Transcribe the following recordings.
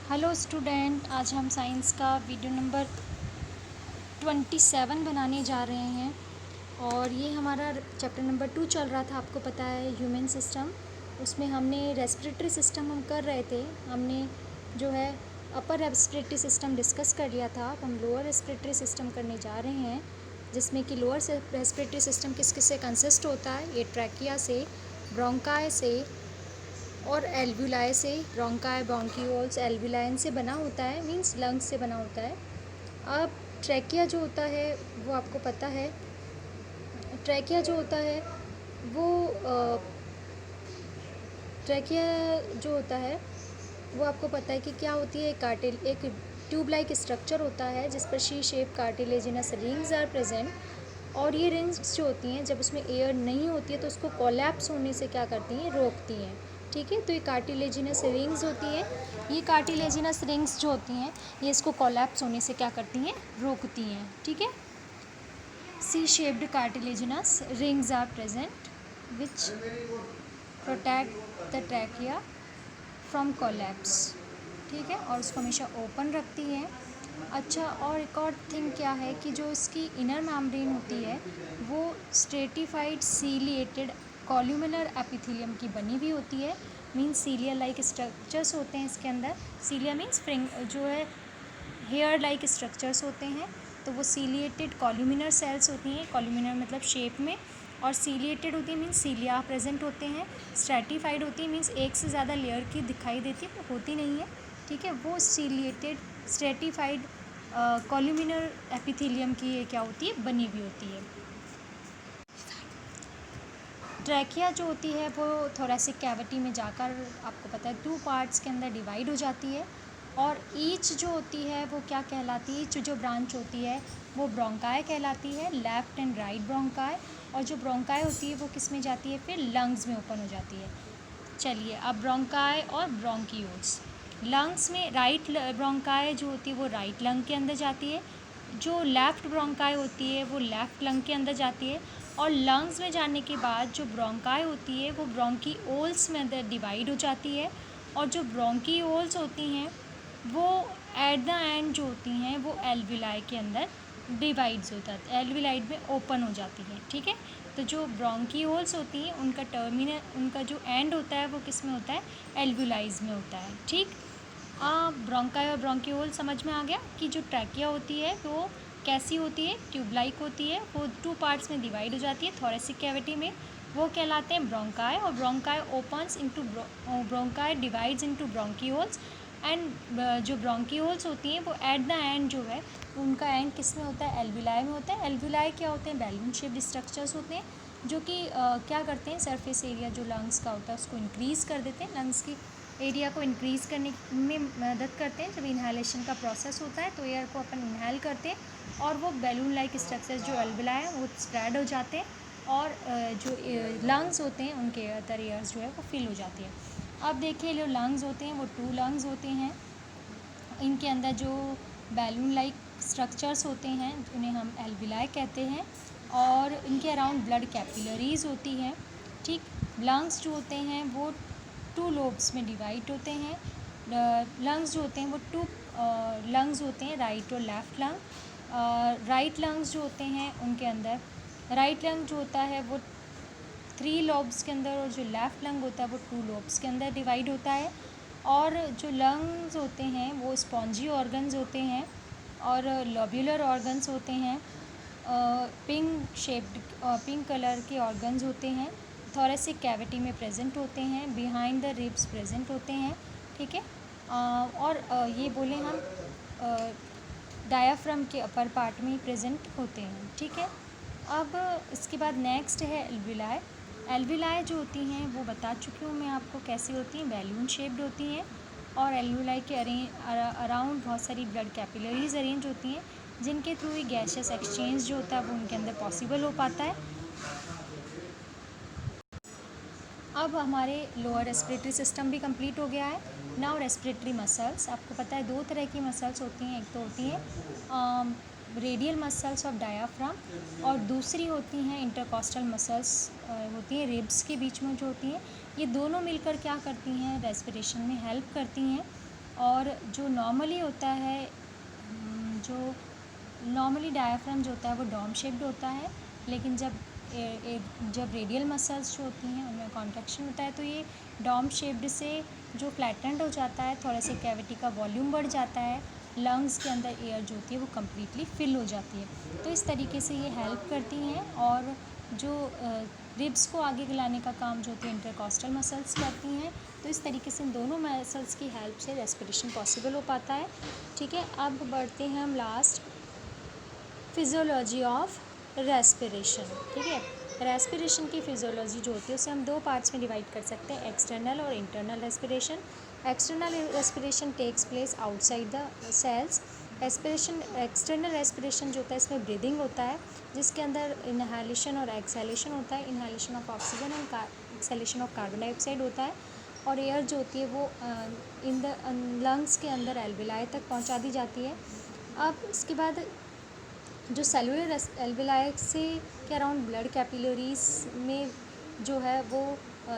Hello student, आज हम science का वीडियो नंबर 27 बनाने जा रहे हैं और ये हमारा चैप्टर नंबर 2 चल रहा था। आपको पता है ह्यूमन सिस्टम, उसमें हमने रेस्पिरेटरी सिस्टम हम कर रहे थे। हमने जो है अपर रेस्पिरेटरी सिस्टम डिस्कस कर लिया था। अब हम लोअर रेस्पिरेटरी सिस्टम करने जा रहे हैं, जिसमें कि लोअर रेस्पिरेटरी सिस्टम किस किस से कंसिस्ट होता है। ये ट्रैकिया से, ब्रोंकाई से और एल्वुलाई से। ब्रोंकाई, ब्रोंकियोल्स, एल्वुलाइन से बना होता है, मींस लंग्स से बना होता है। अब ट्रैकिया जो होता है वो आपको पता है, ट्रैकिया जो होता है वो ट्रैकिया जो होता है वो आपको पता है कि क्या होती है। एक ट्यूब लाइक स्ट्रक्चर होता है जिस पर C shape cartilaginous rings are present. और ये रिंग्स जो होती हैं, जब उसमें एयर नहीं होती है तो उसको कोलैप्स होने से क्या करती हैं, रोकती हैं। ठीक है, तो ये कार्टिलेजिनस रिंग्स होती हैं। ये कार्टिलेजिनस रिंग्स जो होती हैं ये इसको कोलैप्स होने से क्या करती हैं, रोकती हैं। ठीक है, C shaped cartilaginous rings are present which protect the trachea from collapse. ठीक है, और उसको हमेशा ओपन रखती है। अच्छा, और एक और थिंग क्या है कि जो इसकी इनर मेम्ब्रेन होती है वो स्ट्रेटिफाइड सीलिएटेड कॉल्यूमिनर एपिथेलियम की बनी हुई होती है। मीन्स सीलिया लाइक स्ट्रक्चर्स होते हैं इसके अंदर। सीलिया मीन्स फ्रिंग जो है हेयर लाइक स्ट्रक्चर्स होते हैं, तो वो सीलिएटेड कॉल्यूमिनर सेल्स होती हैं। कॉल्यूमिनर मतलब शेप में, और सीलिएटेड होती है मीन्स सीलिया प्रेजेंट होते हैं। स्ट्रेटिफाइड होती है मीन्स एक से ज़्यादा लेयर की दिखाई देती है, वो होती नहीं है। ठीक है, वो सीलिएटेड स्ट्रेटिफाइड कॉल्यूमिनर एपिथेलियम की ये क्या होती है, बनी हुई होती है। ट्रैकिया जो होती है वो थोरेसिक कैविटी में जाकर आपको पता है 2 पार्ट्स के अंदर डिवाइड हो जाती है। और ईच जो होती है वो क्या कहलाती है, ईच जो ब्रांच होती है वो ब्रोंकाई कहलाती है, लेफ़्ट एंड राइट ब्रोंकाई। और जो ब्रोंकाई होती है वो किस में जाती है, फिर लंग्स में ओपन हो जाती है। चलिए, अब ब्रोंकाई और ब्रोंकियोल्स। लंग्स में राइट ब्रोंकाई जो होती है वो राइट लंग के अंदर जाती है। जो लेफ़्ट ब्रोंकाई होती है वो लेफ़्ट लंग के अंदर जाती है। और लंग्स में जाने के बाद जो ब्रोंकाई होती है वो ब्रोंकीओल्स में अंदर डिवाइड हो जाती है। और जो ब्रोंकीओल्स होती हैं वो एट द एंड जो होती हैं वो एल्वुलाई के अंदर डिवाइड्स होता है, एल्वुलाई में ओपन हो जाती हैं। ठीक है, तो जो ब्रोंकीओल्स होती हैं उनका टर्मिनल, उनका जो एंड होता है वो किस में होता है, एल्वुलाइज में होता है। ठीक, ब्रोंकाई और ब्रोंकीओल समझ में आ गया कि जो ट्रैकिया होती है वो कैसी होती है, ट्यूबलाइक होती है। वो 2 पार्ट्स में डिवाइड हो जाती है थोरेसिक कैविटी में, वो कहलाते हैं ब्रोंकाई। और bronchi opens into bronchi divides into bronchioles. And जो ब्रोंकीओल्स होती हैं वो एट द एंड जो है उनका एंड किस में होता है, एल्वुलाई में होता है। एल्वुलाई क्या होते हैं, बैलून शेप्ड स्ट्रक्चर्स होते हैं जो कि क्या करते हैं, सरफेस एरिया जो लंग्स का होता है उसको इंक्रीज़ कर देते हैं, लंग्स की एरिया को इंक्रीज़ करने में मदद करते हैं। जब इन्हेलेशन का प्रोसेस होता है तो एयर को अपन इन्हेल करते हैं और वो बैलून लाइक स्ट्रक्चर्स जो एल्वुलाई है वो स्प्रेड हो जाते हैं। और जो लंग्स होते हैं उनके अदर एयर्स जो है वो फिल हो जाती है। अब देखिए, जो लंग्स होते हैं वो 2 लंग्स होते हैं। इनके अंदर जो बैलून लाइक स्ट्रक्चर्स होते हैं उन्हें हम एल्वुलाई कहते हैं। और इनके अराउंड ब्लड कैपिलरीज होती हैं। ठीक, लंग्स जो होते हैं वो 2 लोब्स में डिवाइड होते हैं। लंग्स जो होते हैं वो 2 लंग्स होते हैं, राइट और लेफ़्ट लंग। राइट लंग्स जो होते हैं उनके अंदर, राइट लंग जो होता है वो 3 लोब्स के अंदर, और जो लेफ़्ट लंग होता है वो 2 लोब्स के अंदर डिवाइड होता है। और जो लंग्स होते हैं वो स्पॉन्जी ऑर्गन्स होते हैं और लोब्यूलर ऑर्गन्स होते हैं। पिंक कलर के ऑर्गन्स होते हैं, थोरेसिक कैविटी में प्रेजेंट होते हैं, बिहाइंड द रिब्स प्रेजेंट होते हैं। ठीक है, और ये बोले हम डायाफ्राम के अपर पार्ट में ही प्रेजेंट होते हैं। ठीक है, अब इसके बाद नेक्स्ट है एल्वुलाई। एल्वुलाई जो होती हैं वो बता चुकी हूँ मैं आपको कैसी होती हैं, बैलून शेप्ड होती हैं। और एल्वुलाई के अराउंड बहुत सारी ब्लड कैपिलरीज अरेंज होती हैं जिनके थ्रू ही गैसियस एक्सचेंज जो होता है वो उनके अंदर पॉसिबल हो पाता है। अब हमारे लोअर रेस्पिरेटरी सिस्टम भी कंप्लीट हो गया है। नाउ रेस्पिरेटरी मसल्स, आपको पता है 2 तरह की मसल्स होती हैं। एक तो होती है रेडियल मसल्स ऑफ डायाफ्राम और दूसरी होती हैं इंटरकॉस्टल मसल्स होती हैं रिब्स के बीच में जो होती हैं। ये दोनों मिलकर क्या करती हैं, रेस्पिरेशन में हेल्प करती हैं। और जो नॉर्मली होता है जो नॉर्मली डायाफ्राम जो होता है वो डोम शेप्ड होता है, लेकिन जब रेडियल मसल्स जो होती हैं उनमें कॉन्ट्रैक्शन होता है तो ये डोम शेप्ड से जो फ्लैटेंड हो जाता है, थोड़ा सा कैविटी का वॉल्यूम बढ़ जाता है, लंग्स के अंदर एयर जो होती है वो कम्प्लीटली फिल हो जाती है। तो इस तरीके से ये हेल्प करती हैं और जो रिब्स को आगे गिलाने का काम जो होती है इंटरकॉस्टल मसल्स करती हैं। तो इस तरीके से इन दोनों मसल्स की हेल्प से रेस्पिरेशन पॉसिबल हो पाता है। ठीक है, अब बढ़ते हैं हम लास्ट फिज़ियोलॉजी ऑफ रेस्पिरेशन। ठीक है, रेस्पिरेशन की फिज़ियोलॉजी जो होती है उसे हम दो पार्ट्स में डिवाइड कर सकते हैं, एक्सटर्नल और internal respiration. External respiration takes place outside the cells. External respiration जो होता है इसमें ब्रीदिंग होता है, जिसके अंदर इनहेलेशन और एक्सहेलेशन होता है, inhalation of oxygen and exhalation of carbon dioxide होता है, और एयर जो होती है वो इन द लंग्स के अंदर एल्विलाई तक पहुंचा दी जाती है। अब इसके बाद जो सेलुलर एल्विलाई से के अराउंड ब्लड कैपिलरीज में जो है वो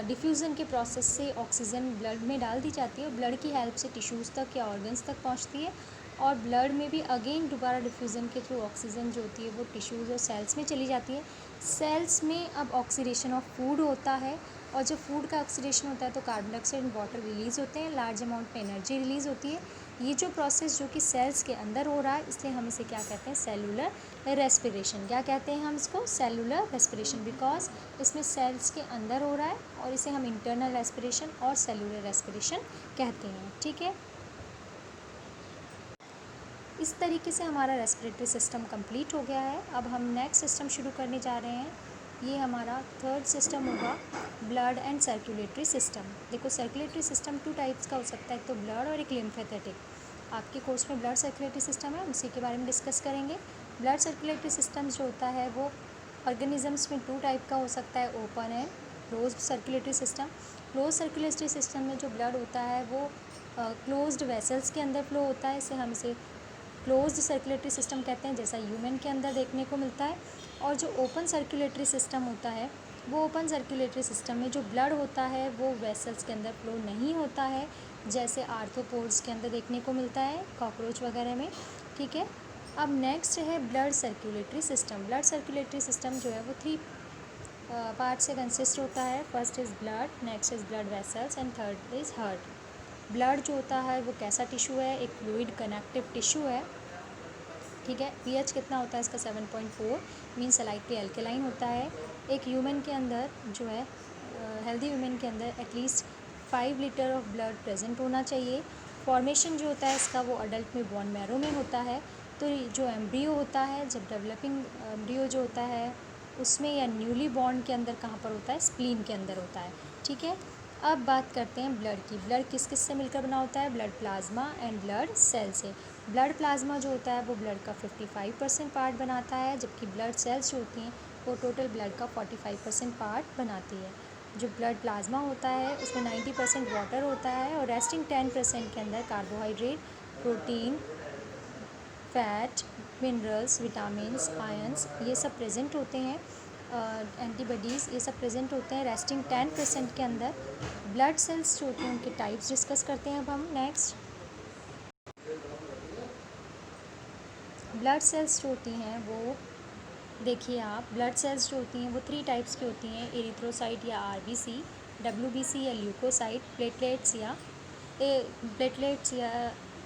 डिफ्यूज़न के प्रोसेस से ऑक्सीजन ब्लड में डाल दी जाती है, और ब्लड की हेल्प से टिश्यूज़ तक या ऑर्गन्स तक पहुंचती है, और ब्लड में भी अगेन दोबारा डिफ्यूज़न के थ्रू ऑक्सीजन जो होती है वो टिश्यूज़ और सेल्स में चली जाती है। सेल्स में अब ऑक्सीडेशन ऑफ फूड होता है, और जब फूड का ऑक्सीडेशन होता है तो carbon dioxide and water release होते हैं, लार्ज अमाउंट में एनर्जी रिलीज़ होती है। ये जो प्रोसेस जो कि सेल्स के अंदर हो रहा है, इसलिए हम इसे क्या कहते हैं, सेलुलर रेस्पिरेशन। क्या कहते हैं हम इसको, सेलुलर रेस्पिरेशन, बिकॉज इसमें सेल्स के अंदर हो रहा है, और इसे हम इंटरनल रेस्पिरेशन और सेलुलर रेस्पिरेशन कहते हैं। ठीक है, इस तरीके से हमारा रेस्पिरेटरी सिस्टम कंप्लीट हो गया है। अब हम नेक्स्ट सिस्टम शुरू करने जा रहे हैं, ये हमारा थर्ड सिस्टम होगा, ब्लड एंड सर्कुलेटरी सिस्टम। देखो, सर्कुलेटरी सिस्टम टू टाइप्स का हो सकता है, एक तो ब्लड और एक लिम्फेथेटिक। आपके कोर्स में ब्लड सर्कुलेटरी सिस्टम है, उसी के बारे में डिस्कस करेंगे। ब्लड सर्कुलेटरी सिस्टम जो होता है वो ऑर्गेनिजम्स में टू टाइप का हो सकता है, open and close circulatory system. Close circulatory system में जो ब्लड होता है वो क्लोज्ड वेसल्स के अंदर फ्लो होता है, इसे क्लोज्ड सर्कुलेटरी सिस्टम कहते हैं, जैसा ह्यूमन के अंदर देखने को मिलता है। और जो ओपन सर्कुलेटरी सिस्टम होता है, वो ओपन सर्कुलेटरी सिस्टम में जो ब्लड होता है वो वेसल्स के अंदर फ्लो नहीं होता है, जैसे आर्थ्रोपोड्स के अंदर देखने को मिलता है, कॉकरोच वगैरह में। ठीक है, अब नेक्स्ट है blood circulatory system. Blood circulatory system जो है वो थ्री पार्ट से कंसिस्ट होता है। First is blood, next is blood vessels, and third is heart. Blood जो होता है वो कैसा टिश्यू है, एक फ्लूइड कनेक्टिव टिश्यू है। ठीक है, पीएच कितना होता है इसका, 7.4, मीन स्लाइटली एल्केलाइन होता है। एक ह्यूमन के अंदर जो है, हेल्दी ह्यूमन के अंदर at least 5 litre of blood present होना चाहिए। फॉर्मेशन जो होता है इसका वो अडल्ट में बोन मैरो में होता है। तो जो एम्ब्रियो होता है, जब डेवलपिंग एम्ब्रियो जो होता है उसमें, या न्यूली बॉर्न के अंदर कहाँ पर होता है, स्प्लीन के अंदर होता है। ठीक है, अब बात करते हैं ब्लड की। ब्लड किस किस से मिलकर बना होता है, blood plasma and blood cell से। ब्लड प्लाज्मा जो होता है वो ब्लड का 55% पार्ट बनाता है, जबकि ब्लड सेल्स जो होती हैं वो टोटल ब्लड का 45% पार्ट बनाती है। जो ब्लड प्लाज्मा होता है उसमें 90% वाटर होता है, और रेस्टिंग 10% के अंदर carbohydrate, protein, fat, minerals, vitamins, ions ये सब प्रेजेंट होते हैं, एंटीबॉडीज़ ये सब प्रेजेंट होते हैं रेस्टिंग 10% के अंदर। ब्लड सेल्स जो होते हैं उनके टाइप्स डिस्कस करते हैं अब हम नेक्स्ट। ब्लड सेल्स जो होती हैं वो देखिए आप, ब्लड सेल्स जो होती हैं वो 3 टाइप्स की होती हैं, एरिथ्रोसाइट या आरबीसी, डब्ल्यूबीसी या ल्यूकोसाइट, प्लेटलेट्स या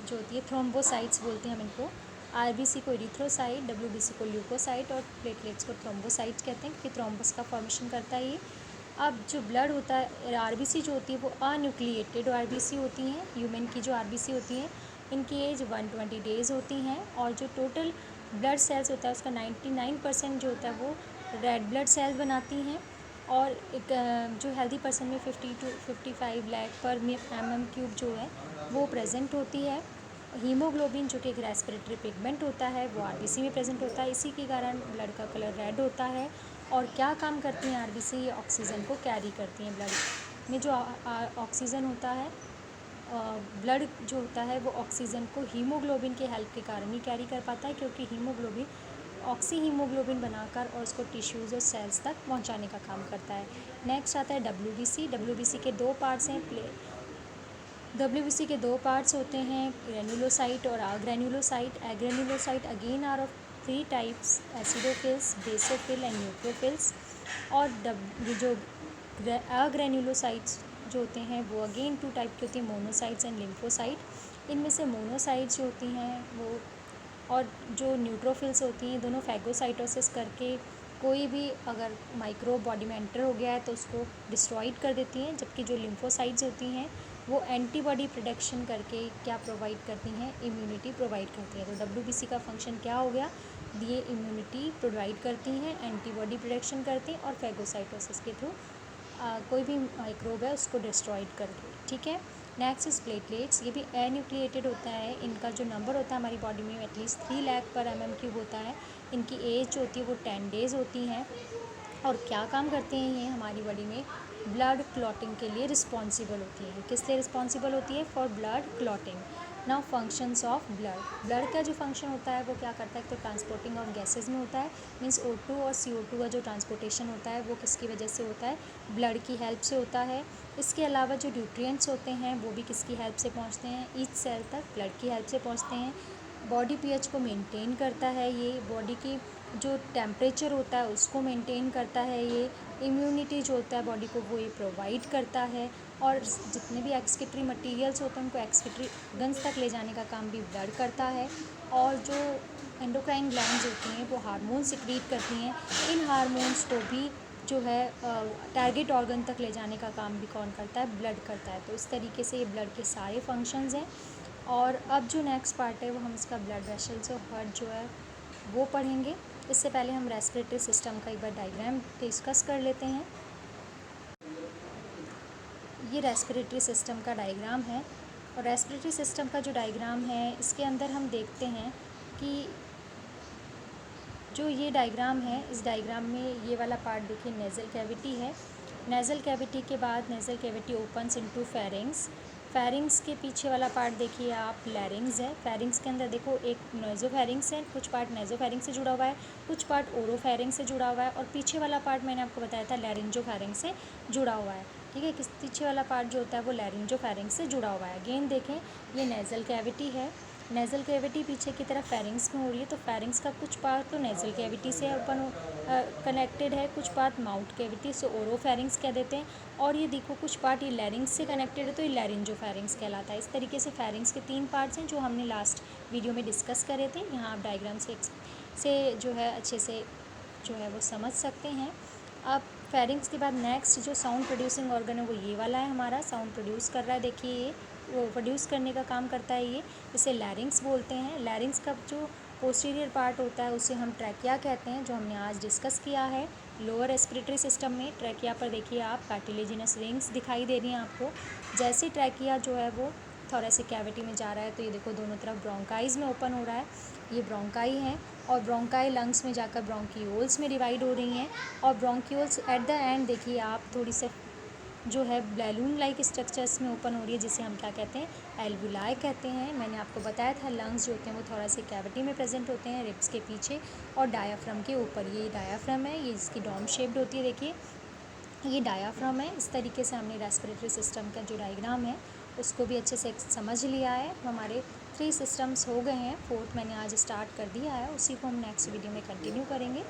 जो होती है थ्रोम्बोसाइट्स बोलते हैं हम इनको। आरबीसी को एरिथ्रोसाइट, डब्ल्यूबीसी को ल्यूकोसाइट, और प्लेटलेट्स को थ्रोम्बोसाइट कहते हैं, क्योंकि थ्रोम्बस का फॉर्मेशन करता है ये। अब जो ब्लड होता है, आरबीसी जो होती है वो अन्यूक्लिएटेड आरबीसी होती हैं। ह्यूमन की जो आरबीसी होती है इनकी एज 120 डेज़ होती हैं, और जो टोटल ब्लड सेल्स होता है उसका 99% जो होता है वो रेड ब्लड सेल बनाती हैं, और एक जो हेल्दी पर्सन में 50 to 55 लाख पर mm³ जो है वो प्रेजेंट होती है। हीमोग्लोबिन जो कि एक रेस्पिरेटरी पिगमेंट होता है वो आरबीसी में प्रेजेंट होता है, इसी के कारण ब्लड का कलर रेड होता है। और क्या काम करती हैं आरबीसी, ऑक्सीजन को कैरी करती हैं। ब्लड में जो ऑक्सीजन होता है, ब्लड जो होता है वो ऑक्सीजन को हीमोग्लोबिन के हेल्प के कारण ही कैरी कर पाता है, क्योंकि हीमोग्लोबिन ऑक्सी हीमोग्लोबिन बनाकर और उसको टिश्यूज़ और सेल्स तक पहुंचाने का काम करता है। नेक्स्ट आता है डब्ल्यूबीसी। डब्ल्यूबीसी के 2 पार्ट्स हैं, डब्ल्यूबीसी के दो पार्ट्स होते हैं, ग्रेन्युलोसाइट और agranulocyte. Agranulocyte again are of 3 types, acidophils, basophil and neutrophils. और ये जो अग्रेन्युलोसाइट्स जो होते हैं वो अगेन 2 टाइप की होती हैं, मोनोसाइट्स एंड लिम्फोसाइट। इनमें से मोनोसाइट्स जो होती हैं वो, और जो न्यूट्रोफिल्स होती हैं, दोनों फैगोसाइटोसिस करके कोई भी अगर माइक्रोब बॉडी में एंटर हो गया है तो उसको डिस्ट्रॉइड कर देती हैं। जबकि जो लिम्फोसाइट्स होती हैं वो एंटीबॉडी प्रोडक्शन करके क्या प्रोवाइड करती हैं, इम्यूनिटी प्रोवाइड करती हैं। तो डब्ल्यूबीसी का फंक्शन क्या हो गया, ये इम्यूनिटी प्रोवाइड करती हैं, एंटीबॉडी प्रोडक्शन करती हैं और फैगोसाइटोसिस के थ्रू कोई भी माइक्रोब है उसको डिस्ट्रॉइड करके। ठीक है। Next is platelets. ये भी एन्यूक्लिएटेड होता है। इनका जो नंबर होता है हमारी बॉडी में एटलीस्ट 3 लाख पर mm³ होता है। इनकी एज जो होती है वो 10 डेज़ होती हैं। और क्या काम करते हैं ये हमारी बॉडी में, ब्लड क्लॉटिंग के लिए रिस्पॉन्सिबल होती हैं। किस लिए रिस्पॉन्सिबल होती है, for blood clotting. Now functions of blood. Blood का जो फंक्शन होता है वो क्या करता है, तो ट्रांसपोर्टिंग ऑफ गैसेज में होता है। मीन्स O2 और CO2 का जो ट्रांसपोर्टेशन होता है वो किसकी वजह से होता है, ब्लड की हेल्प से होता है। इसके अलावा जो न्यूट्रिएंट्स होते हैं वो भी किसकी हेल्प से पहुंचते हैं, ईच सेल तक ब्लड की हेल्प से पहुंचते हैं। बॉडी पीएच को मेंटेन करता है ये, बॉडी की जो टेम्परेचर होता है उसको मेंटेन करता है ये, इम्यूनिटी जो होता है बॉडी को वो ये प्रोवाइड करता है। और जितने भी एक्सक्रीटरी मटेरियल्स होते हैं उनको एक्सक्रीटरी गन्स तक ले जाने का काम भी ब्लड करता है। और जो एंडोक्राइन ग्लैंड्स होती हैं वो हार्मोन सिक्रीट करती हैं। इन हार्मोन्स को भी जो है टारगेट ऑर्गन तक ले जाने का काम भी कौन करता है, ब्लड करता है। तो इस तरीके से ये ब्लड के सारे फंक्शंस हैं। और अब जो नेक्स्ट पार्ट है वो हम इसका ब्लड वेसल्स और हार्ट जो है वो पढ़ेंगे। इससे पहले हम रेस्पिरेटरी सिस्टम का एक बार डायग्राम डिस्कस कर लेते हैं। ये रेस्पिरेटरी सिस्टम का डायग्राम है। और रेस्पिरेटरी सिस्टम का जो डायग्राम है इसके अंदर हम देखते हैं कि जो ये डायग्राम है, इस डायग्राम में ये वाला पार्ट देखिए नेज़ल कैविटी है। नेज़ल कैविटी के बाद nasal cavity opens into pharynx. Pharynx के पीछे वाला पार्ट देखिए आप, लैरिंग्स है। फेरिंग्स के अंदर देखो एक नेज़ोफेरिंग्स है, कुछ पार्ट नेज़ोफेरिंग्स से जुड़ा हुआ है, कुछ पार्ट ओरोफेरिंग्स से जुड़ा हुआ है और पीछे वाला पार्ट मैंने आपको बताया था लैरिंजोफेरिंग्स से जुड़ा हुआ है। ठीक है, किस पीछे वाला पार्ट जो होता है वो लैरिंजोफेरिंग्स से जुड़ा हुआ है। अगेन देखें, ये नेज़ल कैविटी है। नेज़ल कैविटी पीछे की तरफ फेरिंग्स में हो रही है, तो फेरिंग्स का कुछ पार्ट तो नेज़ल कैविटी से ओपन कनेक्टेड है, कुछ पार्ट माउथ कैविटी से ओरोफेरिंग्स कह देते हैं। और ये देखो कुछ पार्ट ये लैरिंग्स से कनेक्टेड है तो ये लैरिंजोफेरिंग्स कहलाता है। इस तरीके से फेरिंग्स के 3 पार्ट्स हैं जो हमने लास्ट वीडियो में डिस्कस करे थे। यहाँ आप डायग्राम से जो है अच्छे से जो है वो समझ सकते हैं। अब फेरिंग्स के बाद नेक्स्ट जो साउंड प्रोड्यूसिंग ऑर्गन है वो ये वाला है हमारा, साउंड प्रोड्यूस कर रहा है। देखिए ये वो प्रोड्यूस करने का काम करता है ये, इसे लैरिंग्स बोलते हैं। लैरिंग्स का जो पोस्टीरियर पार्ट होता है उसे हम ट्रैकिया कहते हैं, जो हमने आज डिस्कस किया है। लोअर रेस्पिरेटरी सिस्टम में ट्रैकिया पर देखिए आप कार्टिलेजिनस रिंग्स दिखाई दे रही हैं आपको। जैसे ट्रैकिया जो है वो थोरेसिक कैविटी में जा रहा है तो ये देखो दोनों तरफ ब्रोंकाइज में ओपन हो रहा है, ये ब्रोंकाई हैं। और ब्रोंकाई लंग्स में जाकर ब्रोंकियोल्स में डिवाइड हो रही हैं। और ब्रोंकियोल्स एट द एंड देखिए आप थोड़ी से जो है बैलून लाइक स्ट्रक्चर्स में ओपन हो रही है, जिसे हम क्या कहते हैं, एल्वुलाई कहते हैं। मैंने आपको बताया था लंग्स जो होते हैं वो थोरेसिक कैविटी में प्रेजेंट होते हैं, रिब्स के पीछे और डायाफ्राम के ऊपर। ये डायाफ्राम है, ये इसकी डॉम शेप्ड होती है। देखिए ये डायाफ्राम है। इस तरीके से हमने रेस्पिरेटरी सिस्टम का जो डायग्राम है उसको भी अच्छे से समझ लिया है। हमारे 3 सिस्टम्स हो गए हैं, 4th मैंने आज स्टार्ट कर दिया है, उसी को हम नेक्स्ट वीडियो में कंटिन्यू करेंगे।